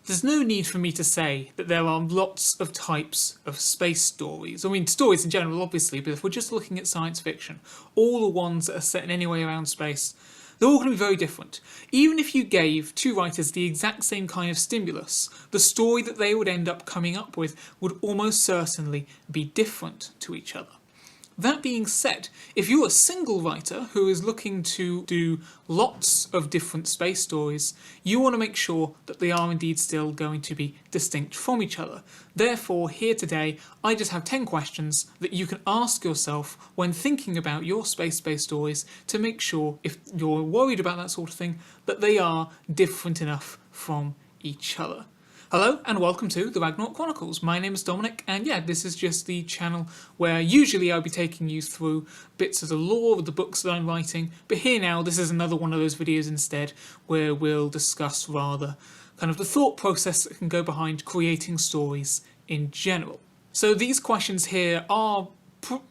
There's no need for me to say that there are lots of types of space stories. I mean, stories in general, obviously, but if we're just looking at science fiction, all the ones that are set in any way around space, they're all going to be very different. Even if you gave two writers the exact same kind of stimulus, the story that they would end up coming up with would almost certainly be different to each other. That being said, if you're a single writer who is looking to do lots of different space stories, you want to make sure that they are indeed still going to be distinct from each other. Therefore, here today, I just have 10 questions that you can ask yourself when thinking about your space-based stories to make sure, if you're worried about that sort of thing, that they are different enough from each other. Hello and welcome to the Ragnarok Chronicles. My name is Dominic, and yeah, this is just the channel where usually I'll be taking you through bits of the lore of the books that I'm writing, but here now this is another one of those videos instead where we'll discuss rather kind of the thought process that can go behind creating stories in general. So these questions here are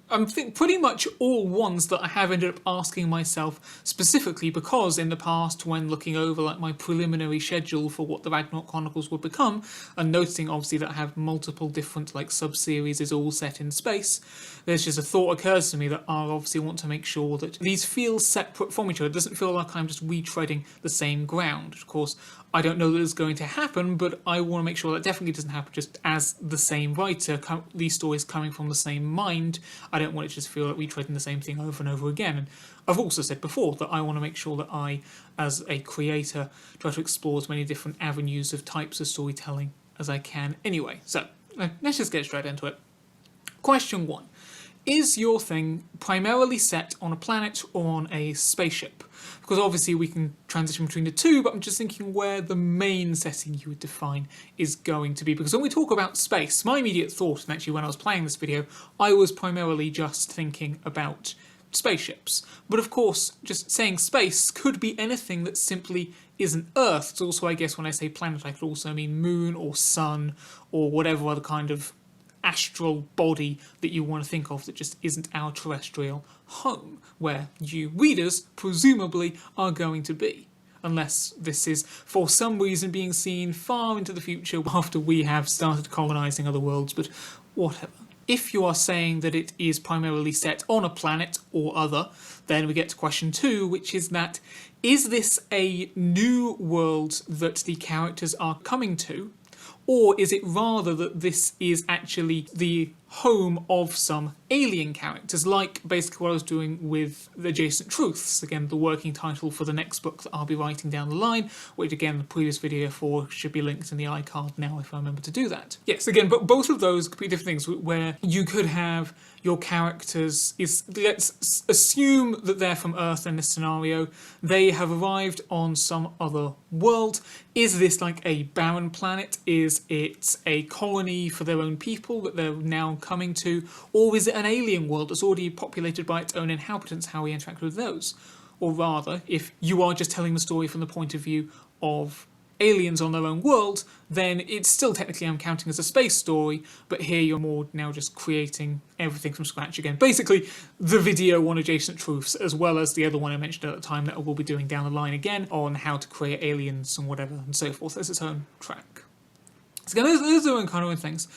I think pretty much all ones that I have ended up asking myself specifically because in the past, when looking over like my preliminary schedule for what the Ragnarok Chronicles would become, and noticing obviously that I have multiple different like sub-series is all set in space, there's just a thought occurs to me that I obviously want to make sure that these feel separate from each other. It doesn't feel like I'm just retreading the same ground. Of course, I don't know that it's going to happen, but I want to make sure that definitely doesn't happen just as the same writer, these stories coming from the same mind. I don't want it to just feel like we treading the same thing over and over again. And I've also said before that I want to make sure that I, as a creator, try to explore as many different avenues of types of storytelling as I can anyway. So let's just get straight into it. Question 1. Is your thing primarily set on a planet or on a spaceship? Because obviously we can transition between the two, but I'm just thinking where the main setting you would define is going to be. Because when we talk about space, my immediate thought, and actually when I was playing this video, I was primarily just thinking about spaceships. But of course, just saying space could be anything that simply isn't Earth. It's also, I guess, when I say planet, I could also mean moon or sun or whatever other kind of astral body that you want to think of that just isn't our terrestrial home, where you readers presumably are going to be. Unless this is for some reason being seen far into the future after we have started colonising other worlds, but whatever. If you are saying that it is primarily set on a planet or other, then we get to question 2, which is that, is this a new world that the characters are coming to? Or is it rather that this is actually the home of some alien characters, like basically what I was doing with the Adjacent Truths, again the working title for the next book that I'll be writing down the line, which again the previous video for should be linked in the iCard now if I remember to do that. Yes, again, but both of those could be different things where you could have your characters, let's assume that they're from Earth in this scenario, they have arrived on some other world. Is this like a barren planet? Is it a colony for their own people that they're now coming to? Or is it an alien world that's already populated by its own inhabitants, how we interact with those? Or rather, if you are just telling the story from the point of view of aliens on their own world, then it's still technically I'm counting as a space story, but here you're more now just creating everything from scratch again. Basically, the video on Adjacent Truths, as well as the other one I mentioned at the time that I will be doing down the line again on how to create aliens and whatever and so forth, as its own track. So again, those are kind of things.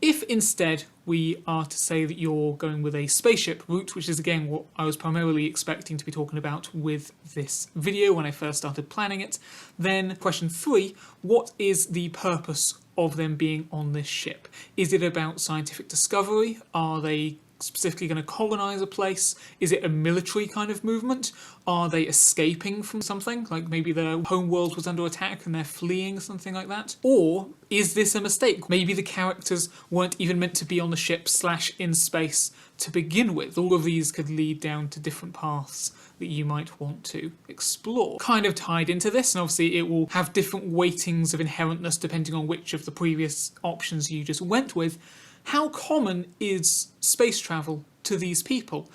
If instead we are to say that you're going with a spaceship route, which is again what I was primarily expecting to be talking about with this video when I first started planning it, then question 3, what is the purpose of them being on this ship? Is it about scientific discovery? Are they specifically going to colonize a place? Is it a military kind of movement? Are they escaping from something? Like maybe their home world was under attack and they're fleeing, something like that? Or is this a mistake? Maybe the characters weren't even meant to be on the ship / in space to begin with. All of these could lead down to different paths that you might want to explore. Kind of tied into this, and obviously it will have different weightings of inherentness depending on which of the previous options you just went with. How common is space travel to these people?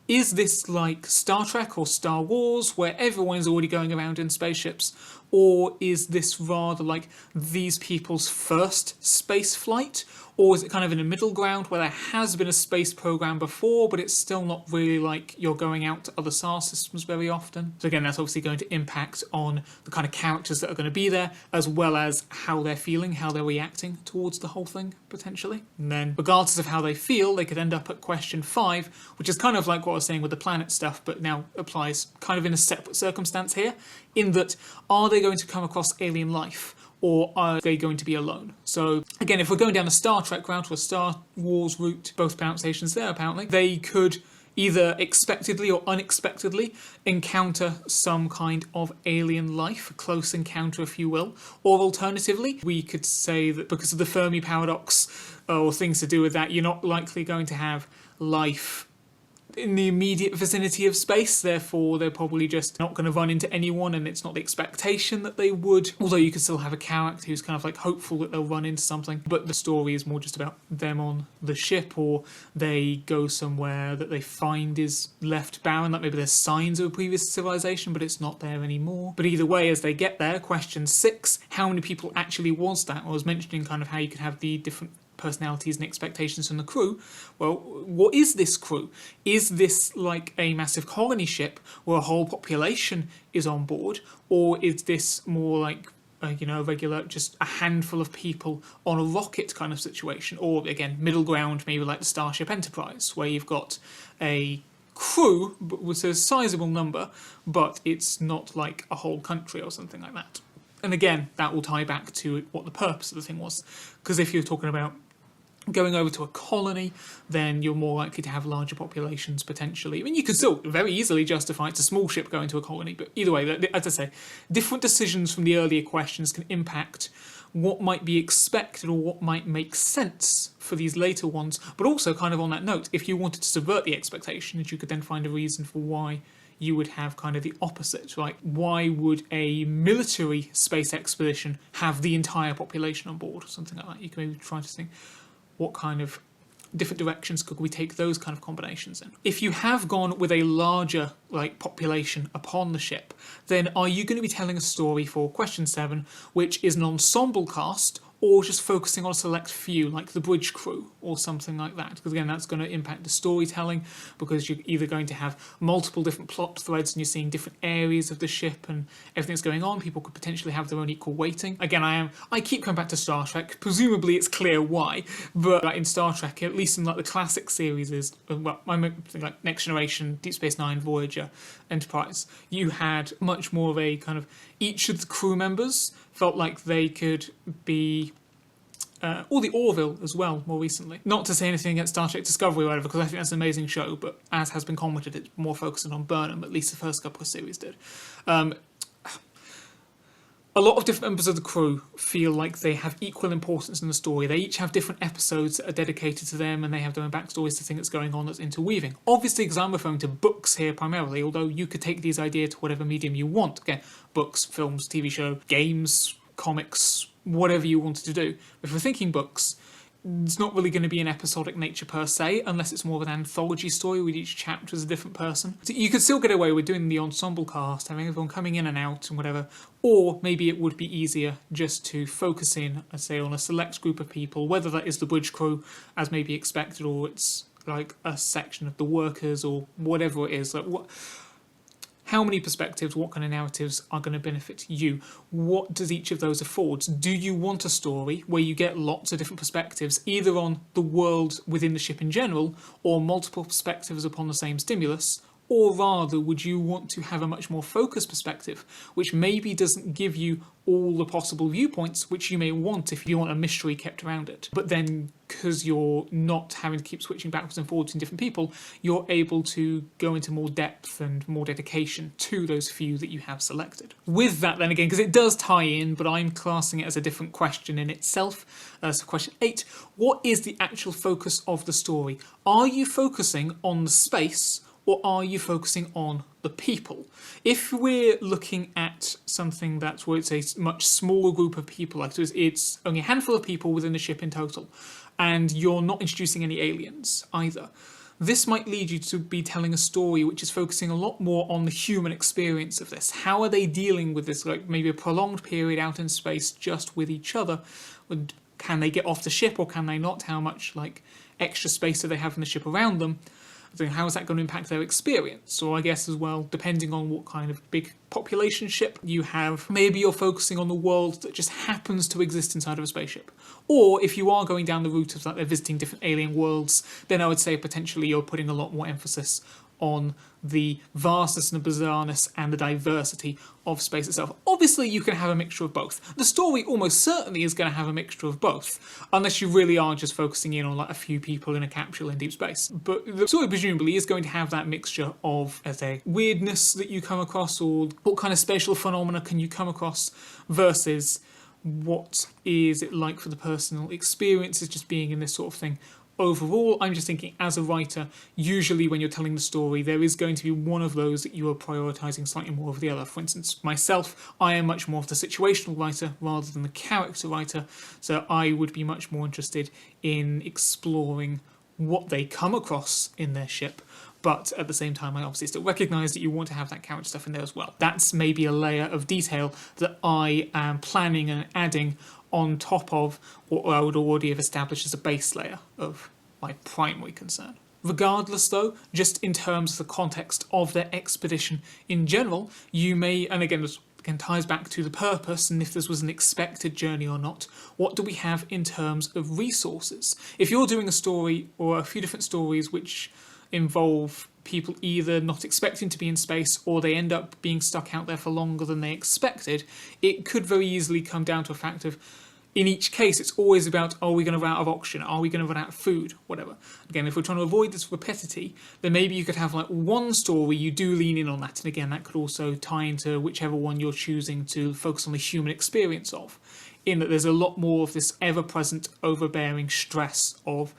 Is this like Star Trek or Star Wars, where everyone is already going around in spaceships? Or is this rather like these people's first space flight? Or is it kind of in a middle ground where there has been a space program before, but it's still not really like you're going out to other star systems very often? So again, that's obviously going to impact on the kind of characters that are going to be there, as well as how they're feeling, how they're reacting towards the whole thing, potentially. And then, regardless of how they feel, they could end up at question 5, which is kind of like what I was saying with the planet stuff, but now applies kind of in a separate circumstance here, in that, are they going to come across alien life? Or are they going to be alone? So again, if we're going down a Star Trek route or a Star Wars route, both pronunciations there apparently, they could either expectedly or unexpectedly encounter some kind of alien life, a close encounter if you will. Or alternatively, we could say that because of the Fermi Paradox or things to do with that, you're not likely going to have life in the immediate vicinity of space, therefore they're probably just not going to run into anyone, and it's not the expectation that they would, although you could still have a character who's kind of like hopeful that they'll run into something, but the story is more just about them on the ship, or they go somewhere that they find is left barren, like maybe there's signs of a previous civilization but it's not there anymore. But either way, as they get there, question 6, how many people actually was that? I was mentioning kind of how you could have the different personalities and expectations from the crew. Well, what is this crew? Is this like a massive colony ship where a whole population is on board, or is this more like a regular, just a handful of people on a rocket kind of situation? Or again, middle ground, maybe like the Starship Enterprise, where you've got a crew with a sizable number, but it's not like a whole country or something like that. And again, that will tie back to what the purpose of the thing was. Because if you're talking about going over to a colony, then you're more likely to have larger populations potentially. I mean, you could still very easily justify it's a small ship going to a colony, but either way, as I say, different decisions from the earlier questions can impact what might be expected or what might make sense for these later ones. But also, kind of on that note, if you wanted to subvert the expectations, you could then find a reason for why you would have kind of the opposite, right? Why would a military space expedition have the entire population on board or something like that? You can maybe try to think, what kind of different directions could we take those kind of combinations in? If you have gone with a larger population upon the ship, then are you going to be telling a story for question 7, which is an ensemble cast, or just focusing on a select few, like the bridge crew or something like that? Because again, that's going to impact the storytelling, because you're either going to have multiple different plot threads and you're seeing different areas of the ship and everything that's going on. People could potentially have their own equal weighting. Again, I keep coming back to Star Trek. Presumably it's clear why, but in Star Trek, at least in like the classic series, well, I think like Next Generation, Deep Space Nine, Voyager, Enterprise, you had much more of a kind of, each of the crew members felt like they could be, or the Orville as well, more recently. Not to say anything against Star Trek Discovery or whatever, because I think that's an amazing show, but as has been commented, it's more focusing on Burnham, at least the first couple of series did. A lot of different members of the crew feel like they have equal importance in the story. They each have different episodes that are dedicated to them, and they have their own backstories to things that's going on that's interweaving. Obviously, because I'm referring to books here primarily, although you could take these ideas to whatever medium you want. Again, books, films, TV show, games, comics, whatever you wanted to do. If we're thinking books, it's not really going to be an episodic nature per se, unless it's more of an anthology story with each chapter as a different person. So you could still get away with doing the ensemble cast, having everyone coming in and out and whatever, or maybe it would be easier just to focus in, I'd say, on a select group of people, whether that is the bridge crew, as may be expected, or it's like a section of the workers, or whatever it is. Like how many perspectives, what kind of narratives are going to benefit you? What does each of those afford? Do you want a story where you get lots of different perspectives, either on the world within the ship in general, or multiple perspectives upon the same stimulus? Or rather, would you want to have a much more focused perspective, which maybe doesn't give you all the possible viewpoints which you may want if you want a mystery kept around it? But then, because you're not having to keep switching backwards and forwards in different people, you're able to go into more depth and more dedication to those few that you have selected. With that then again, because it does tie in, but I'm classing it as a different question in itself. So question 8, what is the actual focus of the story? Are you focusing on the space, or are you focusing on the people? If we're looking at something that's where it's a much smaller group of people, like it's only a handful of people within the ship in total, and you're not introducing any aliens either, this might lead you to be telling a story which is focusing a lot more on the human experience of this. How are they dealing with this, like maybe a prolonged period out in space just with each other? Can they get off the ship or can they not? How much like extra space do they have in the ship around them? So how is that going to impact their experience? Or I guess as well, depending on what kind of big population ship you have, maybe you're focusing on the world that just happens to exist inside of a spaceship. Or if you are going down the route of like they're visiting different alien worlds, then I would say potentially you're putting a lot more emphasis on the vastness and the bizarreness and the diversity of space itself. Obviously, you can have a mixture of both. The story almost certainly is going to have a mixture of both, unless you really are just focusing in on like a few people in a capsule in deep space. But the story presumably is going to have that mixture of, as a weirdness that you come across, or what kind of spatial phenomena can you come across, versus what is it like for the personal experiences just being in this sort of thing. Overall, I'm just thinking as a writer, usually when you're telling the story, there is going to be one of those that you are prioritising slightly more over the other. For instance, myself, I am much more of the situational writer rather than the character writer, so I would be much more interested in exploring what they come across in their ship. But at the same time, I obviously still recognise that you want to have that character stuff in there as well. That's maybe a layer of detail that I am planning and adding on top of what I would already have established as a base layer of my primary concern. Regardless though, just in terms of the context of their expedition in general, you may, and again this again ties back to the purpose and if this was an expected journey or not, what do we have in terms of resources? If you're doing a story or a few different stories which involve people either not expecting to be in space or they end up being stuck out there for longer than they expected, it could very easily come down to a fact of, in each case, it's always about, are we going to run out of oxygen? Are we going to run out of food? Whatever. Again, if we're trying to avoid this rapidity, then maybe you could have like one story you do lean in on that. And again, that could also tie into whichever one you're choosing to focus on the human experience of, in that there's a lot more of this ever-present, overbearing stress of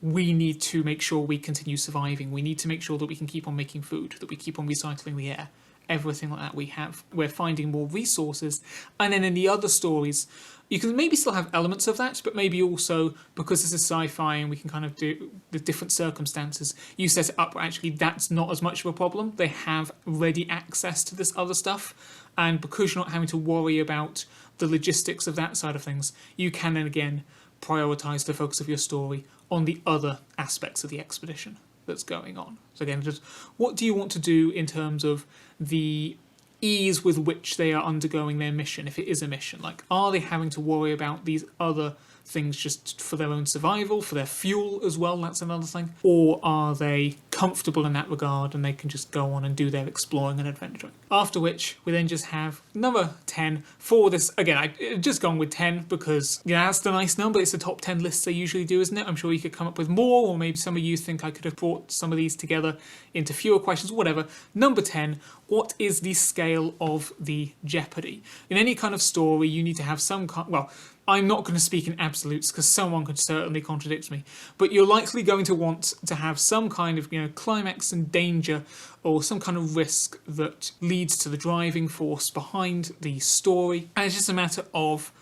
we need to make sure we continue surviving. We need to make sure that we can keep on making food, that we keep on recycling the air. Everything like that we're finding more resources. And then in the other stories, you can maybe still have elements of that, but maybe also, because this is sci-fi and we can kind of do the different circumstances, you set it up where actually that's not as much of a problem. They have ready access to this other stuff. And because you're not having to worry about the logistics of that side of things, you can then again prioritise the focus of your story on the other aspects of the expedition that's going on. So again, just what do you want to do in terms of the ease with which they are undergoing their mission, if it is a mission? Like, are they having to worry about these other things just for their own survival, for their fuel as well, that's another thing? Or are they comfortable in that regard and they can just go on and do their exploring and adventuring? After which, we then just have number 10 for this. Again, I've just gone with 10 because, yeah, that's the nice number. It's the top 10 lists they usually do, isn't it? I'm sure you could come up with more, or maybe some of you think I could have brought some of these together into fewer questions, whatever. Number 10, what is the scale of the jeopardy? In any kind of story, you need to have some kind, well, I'm not going to speak in absolutes because someone could certainly contradict me, but you're likely going to want to have some kind of, climax and danger or some kind of risk that leads to the driving force behind the story. And it's just a matter of,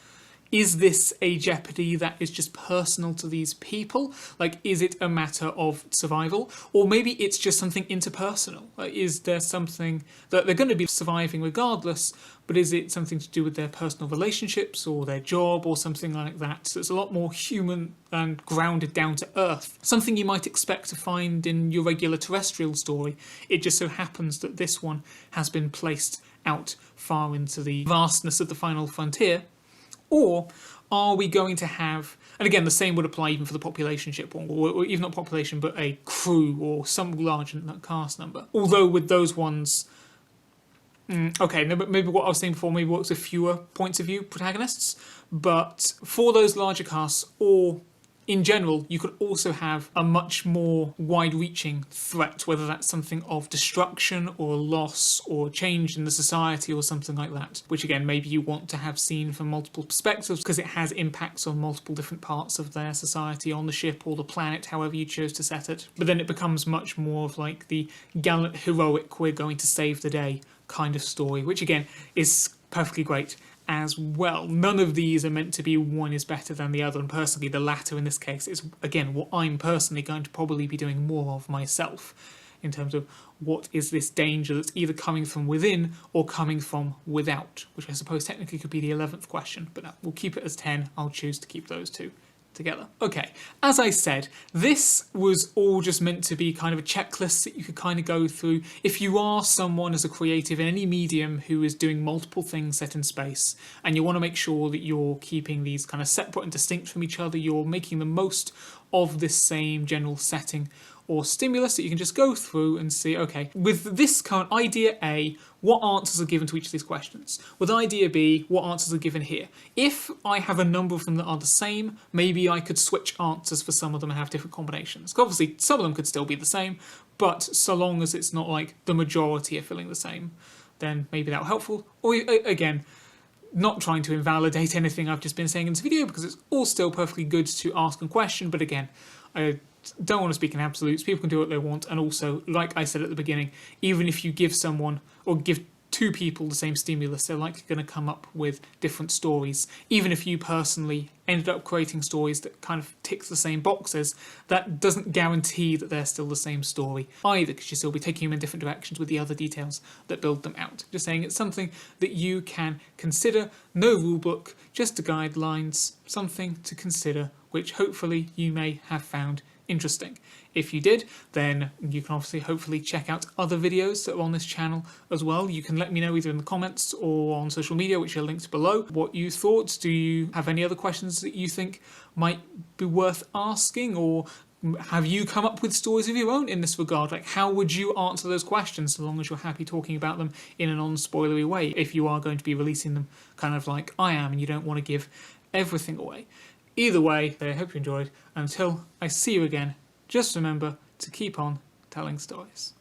is this a jeopardy that is just personal to these people? Like, is it a matter of survival? Or maybe it's just something interpersonal? Like, is there something that they're going to be surviving regardless, but is it something to do with their personal relationships or their job or something like that? So it's a lot more human and grounded down to earth. Something you might expect to find in your regular terrestrial story. It just so happens that this one has been placed out far into the vastness of the final frontier. Or are we going to have, and again, the same would apply even for the population ship, or even not population, but a crew or some large cast number. Although with those ones, okay, no, but maybe what I was saying before maybe works with fewer points of view protagonists, but for those larger casts, or in general, you could also have a much more wide-reaching threat, whether that's something of destruction or loss or change in the society or something like that, which again, maybe you want to have seen from multiple perspectives because it has impacts on multiple different parts of their society, on the ship or the planet, however you chose to set it. But then it becomes much more of like the gallant, heroic, we're going to save the day kind of story, which again is perfectly great as well. None of these are meant to be one is better than the other, and personally the latter in this case is, again, what I'm personally going to probably be doing more of myself, in terms of what is this danger that's either coming from within or coming from without, which I suppose technically could be the 11th question, but no, we'll keep it as 10. I'll choose to keep those two together. Okay, as I said, this was all just meant to be kind of a checklist that you could kind of go through. If you are someone as a creative in any medium who is doing multiple things set in space, and you want to make sure that you're keeping these kind of separate and distinct from each other, you're making the most of this same general setting or stimulus, that you can just go through and see, okay, with this current idea A, what answers are given to each of these questions? With idea B, what answers are given here? If I have a number of them that are the same, maybe I could switch answers for some of them and have different combinations. Obviously, some of them could still be the same, but so long as it's not like the majority are feeling the same, then maybe that will be helpful. Or again, not trying to invalidate anything I've just been saying in this video, because it's all still perfectly good to ask and question, but again, I don't want to speak in absolutes. People can do what they want, and also, like I said at the beginning, even if you give someone or give two people the same stimulus, they're likely going to come up with different stories. Even if you personally ended up creating stories that kind of tick the same boxes, that doesn't guarantee that they're still the same story either, because you still be taking them in different directions with the other details that build them out. Just saying it's something that you can consider. No rule book, just a guidelines, something to consider, which hopefully you may have found interesting. If you did, then you can obviously hopefully check out other videos that are on this channel as well. You can let me know either in the comments or on social media, which are linked below, what you thought. Do you have any other questions that you think might be worth asking, or have you come up with stories of your own in this regard? Like, how would you answer those questions, so long as you're happy talking about them in a non-spoilery way, if you are going to be releasing them kind of like I am and you don't want to give everything away. Either way, I hope you enjoyed. Until I see you again, just remember to keep on telling stories.